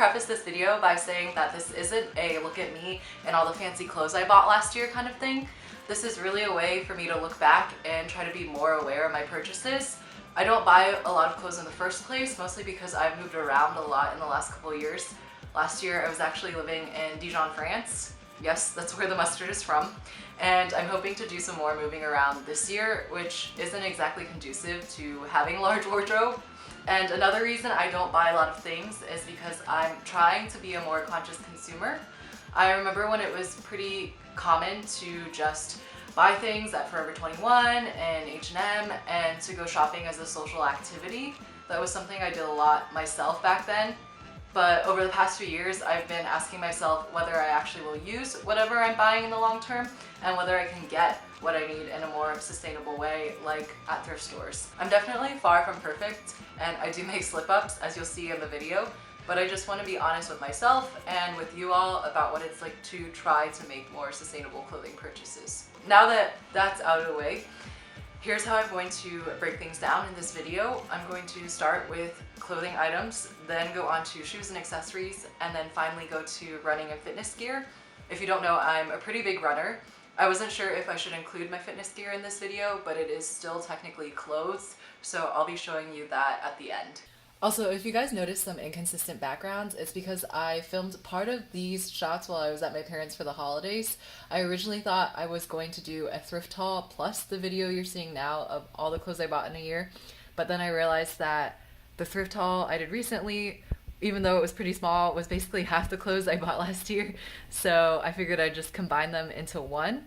preface this video by saying that this isn't a look at me and all the fancy clothes I bought last year kind of thing. This is really a way for me to look back and try to be more aware of my purchases. I don't buy a lot of clothes in the first place, mostly because I've moved around a lot in the last couple of years. Last year I was actually living in Dijon, France. Yes, that's where the mustard is from. And I'm hoping to do some more moving around this year, which isn't exactly conducive to having a large wardrobe. And another reason I don't buy a lot of things is because I'm trying to be a more conscious consumer. I remember when it was pretty common to just buy things at Forever 21 and H&M and to go shopping as a social activity. That was something I did a lot myself back then. But over the past few years, I've been asking myself whether I actually will use whatever I'm buying in the long term and whether I can get what I need in a more sustainable way, like at thrift stores. I'm definitely far from perfect, and I do make slip-ups, as you'll see in the video, but I just want to be honest with myself and with you all about what it's like to try to make more sustainable clothing purchases. Now that that's out of the way, here's how I'm going to break things down in this video. I'm going to start with clothing items, then go on to shoes and accessories, and then finally go to running and fitness gear. If you don't know, I'm a pretty big runner. I wasn't sure if I should include my fitness gear in this video, but it is still technically clothes, so I'll be showing you that at the end. Also, if you guys notice some inconsistent backgrounds, it's because I filmed part of these shots while I was at my parents' for the holidays. I originally thought I was going to do a thrift haul plus the video you're seeing now of all the clothes I bought in a year, but then I realized that the thrift haul I did recently, even though it was pretty small, was basically half the clothes I bought last year, so I figured I'd just combine them into one,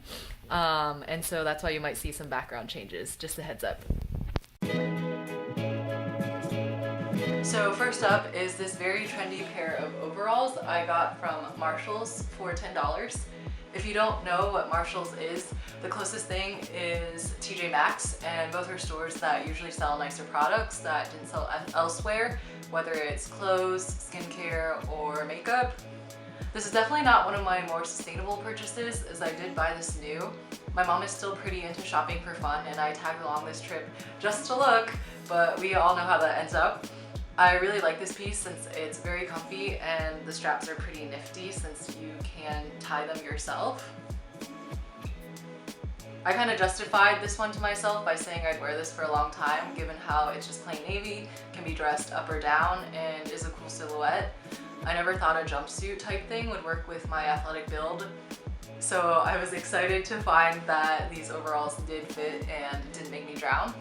and so that's why you might see some background changes, just a heads up. So first up is this very trendy pair of overalls I got from Marshall's for $10. If you don't know what Marshall's is, the closest thing is TJ Maxx, and both are stores that usually sell nicer products that didn't sell elsewhere, whether it's clothes, skincare, or makeup. This is definitely not one of my more sustainable purchases, as I did buy this new. My mom is still pretty into shopping for fun, and I tagged along this trip just to look, but we all know how that ends up. I really like this piece since it's very comfy and the straps are pretty nifty since you can tie them yourself. I kind of justified this one to myself by saying I'd wear this for a long time, given how it's just plain navy, can be dressed up or down, and is a cool silhouette. I never thought a jumpsuit type thing would work with my athletic build, so I was excited to find that these overalls did fit and didn't make me drown.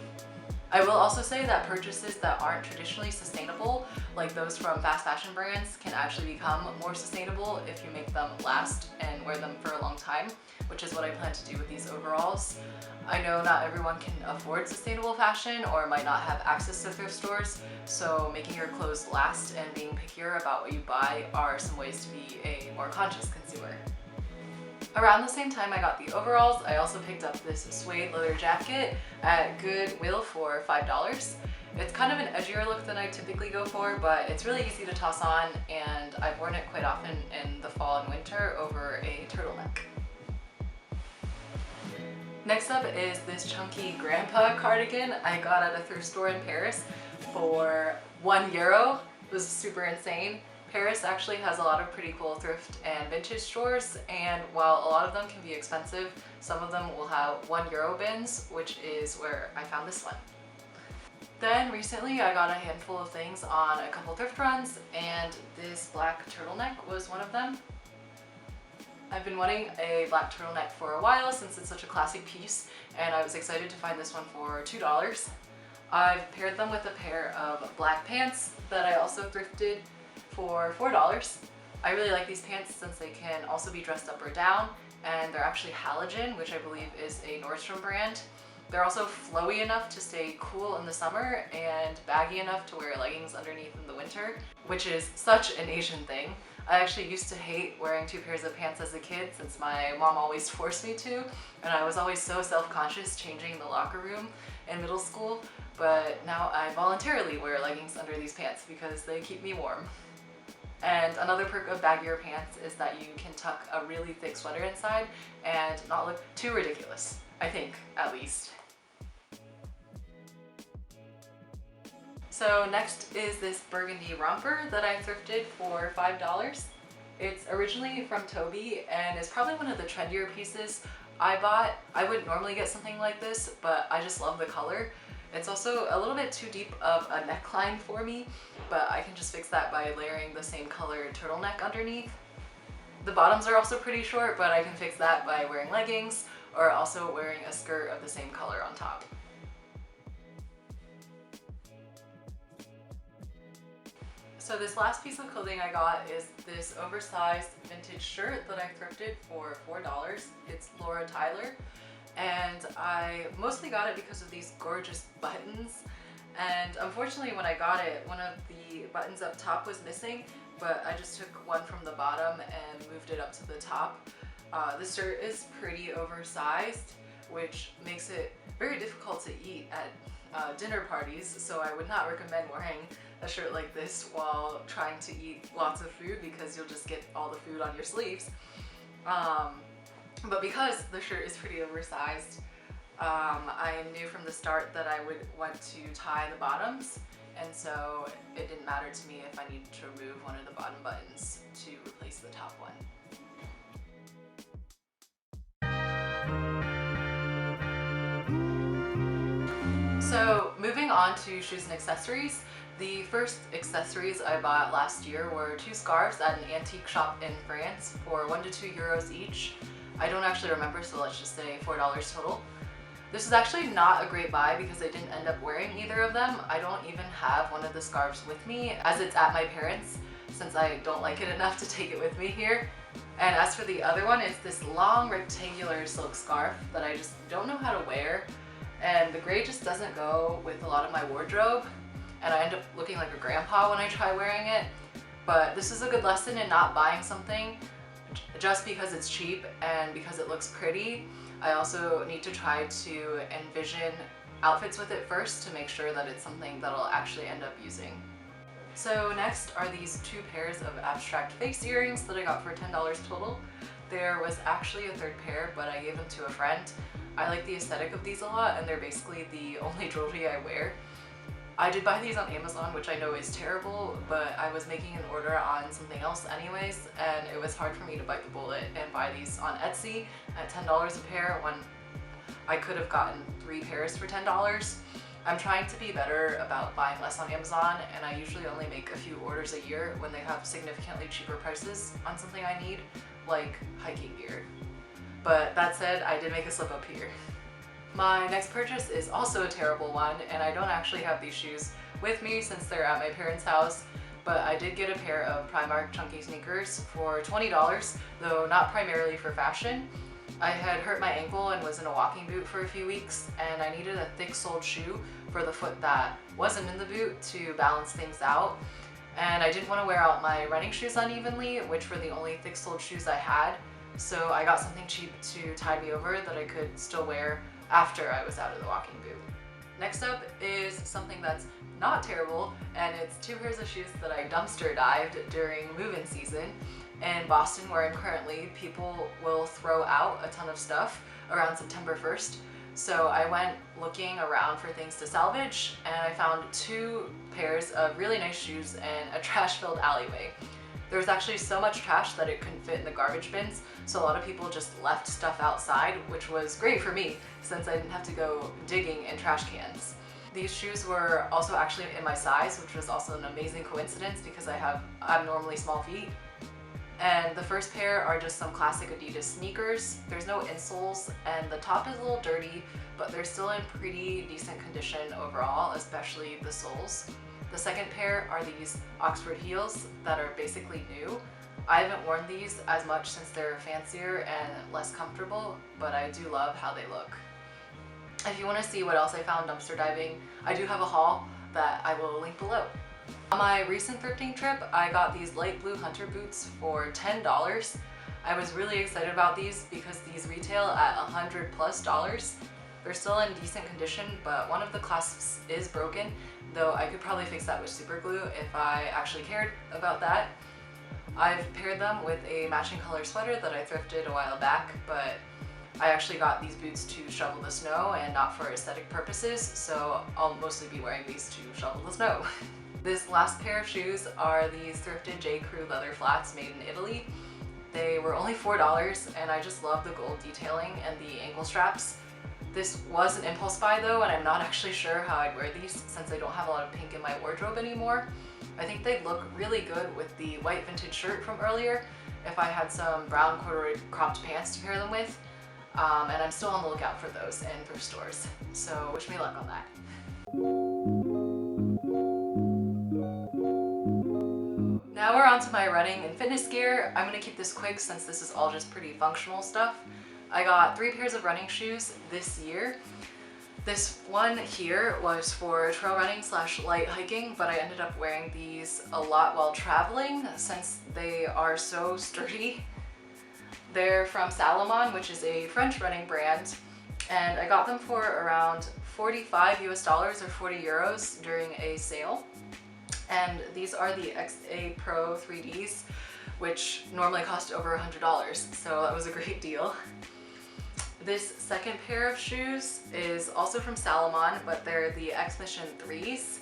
I will also say that purchases that aren't traditionally sustainable, like those from fast fashion brands, can actually become more sustainable if you make them last and wear them for a long time, which is what I plan to do with these overalls. I know not everyone can afford sustainable fashion or might not have access to thrift stores, so making your clothes last and being pickier about what you buy are some ways to be a more conscious consumer. Around the same time I got the overalls, I also picked up this suede leather jacket at Goodwill for $5. It's kind of an edgier look than I typically go for, but it's really easy to toss on, and I've worn it quite often in the fall and winter over a turtleneck. Next up is this chunky grandpa cardigan I got at a thrift store in Paris for €1. It was super insane. Paris actually has a lot of pretty cool thrift and vintage stores, and while a lot of them can be expensive, some of them will have €1 bins, which is where I found this one. Then recently I got a handful of things on a couple thrift runs, and this black turtleneck was one of them. I've been wanting a black turtleneck for a while since it's such a classic piece, and I was excited to find this one for $2. I've paired them with a pair of black pants that I also thrifted for $4. I really like these pants since they can also be dressed up or down, and they're actually halogen, which I believe is a Nordstrom brand. They're also flowy enough to stay cool in the summer and baggy enough to wear leggings underneath in the winter, which is such an Asian thing. I actually used to hate wearing 2 pairs of pants as a kid since my mom always forced me to, and I was always so self-conscious changing in the locker room in middle school, but now I voluntarily wear leggings under these pants because they keep me warm. And another perk of baggier pants is that you can tuck a really thick sweater inside and not look too ridiculous, I think, at least. So next is this burgundy romper that I thrifted for $5. It's originally from Toby and is probably one of the trendier pieces I bought. I wouldn't normally get something like this, but I just love the color. It's also a little bit too deep of a neckline for me, but I can just fix that by layering the same color turtleneck underneath. The bottoms are also pretty short, but I can fix that by wearing leggings or also wearing a skirt of the same color on top. So this last piece of clothing I got is this oversized vintage shirt that I thrifted for $4. It's Laura Tyler, and I mostly got it because of these gorgeous buttons. And unfortunately when I got it, one of the buttons up top was missing, but I just took one from the bottom and moved it up to the top. This shirt is pretty oversized, which makes it very difficult to eat at dinner parties, so I would not recommend wearing a shirt like this while trying to eat lots of food because you'll just get all the food on your sleeves. But because the shirt is pretty oversized, I knew from the start that I would want to tie the bottoms, and so it didn't matter to me if I needed to remove one of the bottom buttons to replace the top one. So moving on to shoes and accessories, the first accessories I bought last year were 2 scarves at an antique shop in France for €1 to €2 each. I don't actually remember, so let's just say $4 total. This is actually not a great buy because I didn't end up wearing either of them. I don't even have one of the scarves with me as it's at my parents', since I don't like it enough to take it with me here. And as for the other one, it's this long rectangular silk scarf that I just don't know how to wear. And the gray just doesn't go with a lot of my wardrobe, and I end up looking like a grandpa when I try wearing it. But this is a good lesson in not buying something just because it's cheap and because it looks pretty. I also need to try to envision outfits with it first to make sure that it's something that I'll actually end up using. So next are these 2 pairs of abstract face earrings that I got for $10 total. There was actually a third pair, but I gave them to a friend. I like the aesthetic of these a lot, and they're basically the only jewelry I wear. I did buy these on Amazon, which I know is terrible, but I was making an order on something else anyways, and it was hard for me to bite the bullet and buy these on Etsy at $10 a pair when I could have gotten 3 pairs for $10. I'm trying to be better about buying less on Amazon, and I usually only make a few orders a year when they have significantly cheaper prices on something I need, like hiking gear. But that said, I did make a slip up here. My next purchase is also a terrible one, and I don't actually have these shoes with me since they're at my parents' house, but I did get a pair of Primark chunky sneakers for $20, though not primarily for fashion. I had hurt my ankle and was in a walking boot for a few weeks, and I needed a thick-soled shoe for the foot that wasn't in the boot to balance things out. And I didn't want to wear out my running shoes unevenly, which were the only thick-soled shoes I had. So I got something cheap to tide me over that I could still wear after I was out of the walking boot. Next up is something that's not terrible, and it's 2 pairs of shoes that I dumpster dived during move-in season. In Boston, where I'm currently, people will throw out a ton of stuff around September 1st. So I went looking around for things to salvage, and I found 2 pairs of really nice shoes in a trash-filled alleyway. There was actually so much trash that it couldn't fit in the garbage bins, so a lot of people just left stuff outside, which was great for me since I didn't have to go digging in trash cans. These shoes were also actually in my size, which was also an amazing coincidence because I have abnormally small feet. And the first pair are just some classic Adidas sneakers. There's no insoles, and the top is a little dirty, but they're still in pretty decent condition overall, especially the soles. The second pair are these Oxford heels that are basically new. I haven't worn these as much since they're fancier and less comfortable, but I do love how they look. If you want to see what else I found dumpster diving, I do have a haul that I will link below. On my recent thrifting trip, I got these light blue hunter boots for $10. I was really excited about these because these retail at $100+. They're still in decent condition, but one of the clasps is broken, though I could probably fix that with super glue if I actually cared about that. I've paired them with a matching color sweater that I thrifted a while back, but I actually got these boots to shovel the snow and not for aesthetic purposes, so I'll mostly be wearing these to shovel the snow. This last pair of shoes are these thrifted J. Crew leather flats made in Italy. They were only $4 and I just love the gold detailing and the ankle straps. This was an impulse buy though, and I'm not actually sure how I'd wear these since I don't have a lot of pink in my wardrobe anymore. I think they'd look really good with the white vintage shirt from earlier if I had some brown corduroy cropped pants to pair them with. And I'm still on the lookout for those in thrift stores. So wish me luck on that. Now we're on to my running and fitness gear. I'm gonna keep this quick since this is all just pretty functional stuff. I got 3 pairs of running shoes this year. This one here was for trail running / light hiking, but I ended up wearing these a lot while traveling since they are so sturdy. They're from Salomon, which is a French running brand, and I got them for around $45 US or 40 euros during a sale. And these are the XA Pro 3Ds, which normally cost over $100, so that was a great deal. This second pair of shoes is also from Salomon, but they're the X Mission 3s.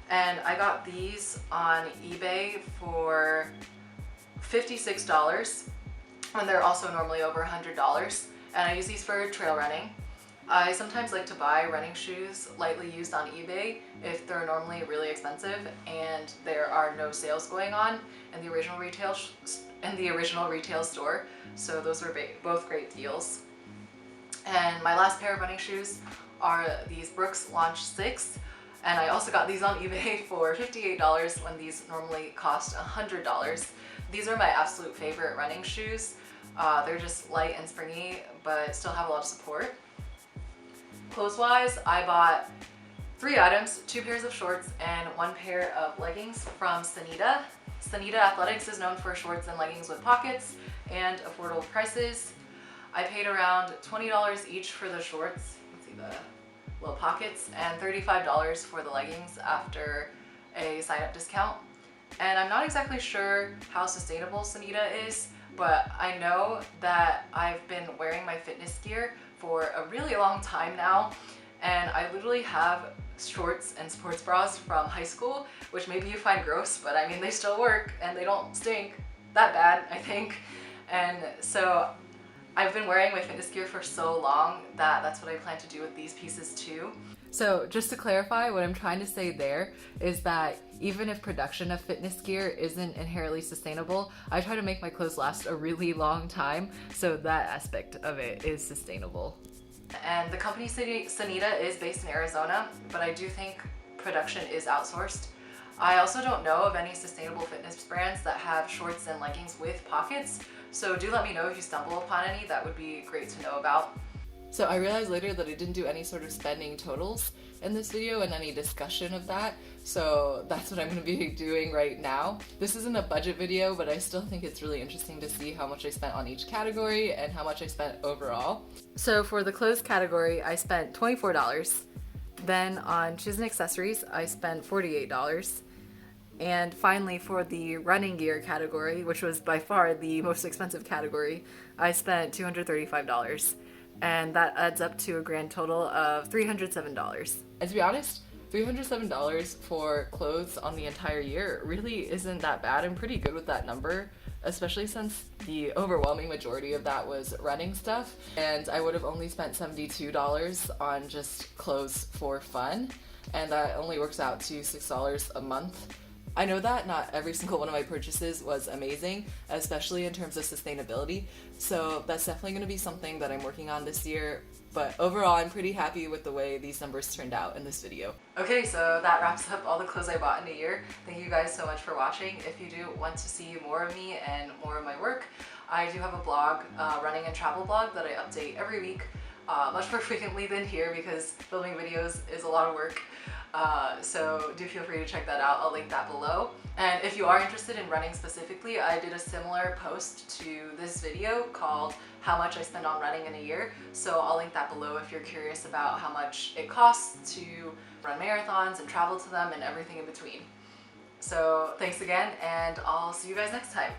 And I got these on eBay for $56 when they're also normally over $100. And I use these for trail running. I sometimes like to buy running shoes lightly used on eBay if they're normally really expensive and there are no sales going on in the original retail store. So those were both great deals. And my last pair of running shoes are these Brooks Launch 6, and I also got these on eBay for $58 when these normally cost $100. These are my absolute favorite running shoes. They're just light and springy, but still have a lot of support. Clothes-wise, I bought 3 items, 2 pairs of shorts and 1 pair of leggings from Sanita. Sanita Athletics is known for shorts and leggings with pockets and affordable prices. I paid around $20 each for the shorts, let's see the little pockets, and $35 for the leggings after a sign-up discount. And I'm not exactly sure how sustainable Sanita is, but I know that I've been wearing my fitness gear for a really long time now, and I literally have shorts and sports bras from high school, which maybe you find gross, but I mean they still work and they don't stink that bad, I think. And so I've been wearing my fitness gear for so long that that's what I plan to do with these pieces too. So just to clarify, what I'm trying to say there is that even if production of fitness gear isn't inherently sustainable, I try to make my clothes last a really long time, so that aspect of it is sustainable. And the company Sanita is based in Arizona, but I do think production is outsourced. I also don't know of any sustainable fitness brands that have shorts and leggings with pockets, so do let me know if you stumble upon any. That would be great to know about. So I realized later that I didn't do any sort of spending totals in this video and any discussion of that, so that's what I'm going to be doing right now. This isn't a budget video, but I still think it's really interesting to see how much I spent on each category and how much I spent overall. So for the clothes category, I spent $24. Then on shoes and accessories, I spent $48. And finally, for the running gear category, which was by far the most expensive category, I spent $235. And that adds up to a grand total of $307. And to be honest, $307 for clothes on the entire year really isn't that bad. I'm pretty good with that number, especially since the overwhelming majority of that was running stuff. And I would have only spent $72 on just clothes for fun. And that only works out to $6 a month. I know that not every single one of my purchases was amazing, especially in terms of sustainability, so that's definitely going to be something that I'm working on this year, but overall I'm pretty happy with the way these numbers turned out in this video. Okay, so that wraps up all the clothes I bought in a year. Thank you guys so much for watching. If you do want to see more of me and more of my work, I do have a blog, running and travel blog, that I update every week, much more frequently than here because filming videos is a lot of work. So do feel free to check that out. I'll link that below. And if you are interested in running specifically, I did a similar post to this video called How Much I Spend on Running in a Year. So I'll link that below if you're curious about how much it costs to run marathons and travel to them and everything in between. So thanks again, and I'll see you guys next time.